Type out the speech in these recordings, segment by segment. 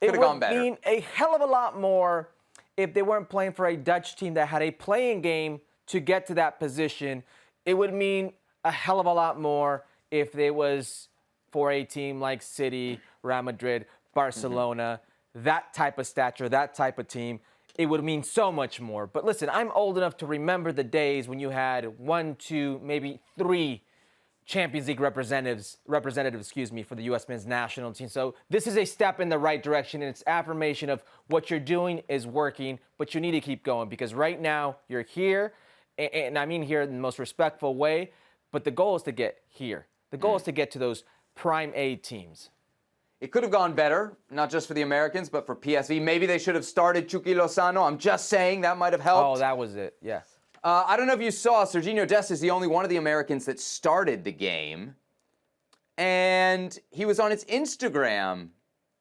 Could have gone better. It would mean a hell of a lot more if they weren't playing for a Dutch team that had a playing game to get to that position. It would mean a hell of a lot more if they was for a team like City, Real Madrid, Barcelona, that type of stature, that type of team. It would mean so much more. But listen, I'm old enough to remember the days when you had 1, 2, maybe 3 Champions League representatives, for the U.S. men's national team. So this is a step in the right direction, and it's affirmation of what you're doing is working, but you need to keep going because right now you're here, and I mean here in the most respectful way, but the goal is to get here. The goal is to get to those prime A teams. It could have gone better, not just for the Americans, but for PSV. Maybe they should have started Chucky Lozano. I'm just saying that might have helped. Oh, that was it, yes. I don't know if you saw, Sergiño Dest is the only one of the Americans that started the game. And he was on his Instagram,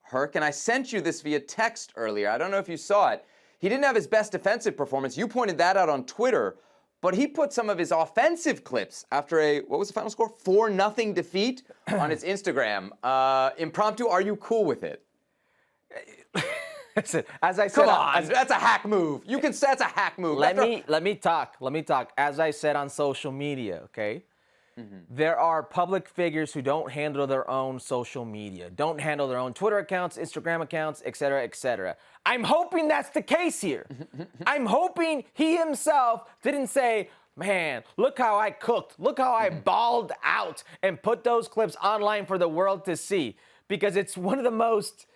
Herc, and I sent you this via text earlier. I don't know if you saw it. He didn't have his best defensive performance. You pointed that out on Twitter. But he put some of his offensive clips after a, what was the final score? 4-0 defeat on his Instagram. Impromptu, are you cool with it? Listen, as I said, come on, that's a hack move. You can say that's a hack move. Let me talk. As I said on social media, okay? There are public figures who don't handle their own social media, don't handle their own Twitter accounts, Instagram accounts, et cetera, et cetera. I'm hoping that's the case here. I'm hoping he himself didn't say, man, look how I cooked. Look how I balled out and put those clips online for the world to see. Because it's one of the most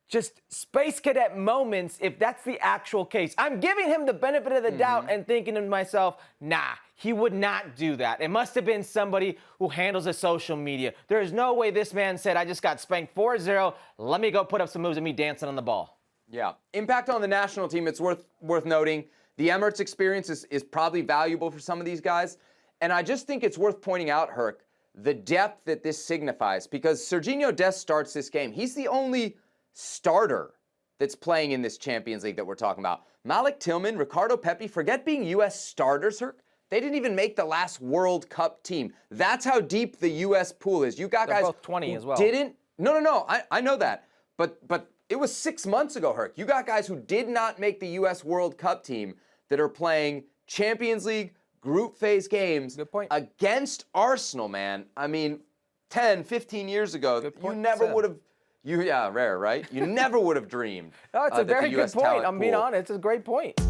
just Space Cadet moments if that's the actual case. I'm giving him the benefit of the doubt and thinking to myself, nah, he would not do that. It must have been somebody who handles the social media. There is no way this man said, I just got spanked 4-0. Let me go put up some moves of me dancing on the ball. Yeah. Impact on the national team, it's worth noting. The Emirates experience is probably valuable for some of these guys. And I just think it's worth pointing out, Herc, the depth that this signifies. Because Sergiño Dest starts this game. He's the only starter that's playing in this Champions League that we're talking about. Malik, Tillman, Ricardo, Pepi, forget being U.S. starters, Herc. They didn't even make the last World Cup team. That's how deep the U.S. pool is. You got They're guys both 20 as well. Didn't. No. I know that. But it was 6 months ago, Herc. You got guys who did not make the U.S. World Cup team that are playing Champions League group phase games against Arsenal, man. I mean, 10, 15 years ago, you never would have. Yeah, rare, right? You never would have dreamed. No, it's a very good point. I'm being honest. It's a great point.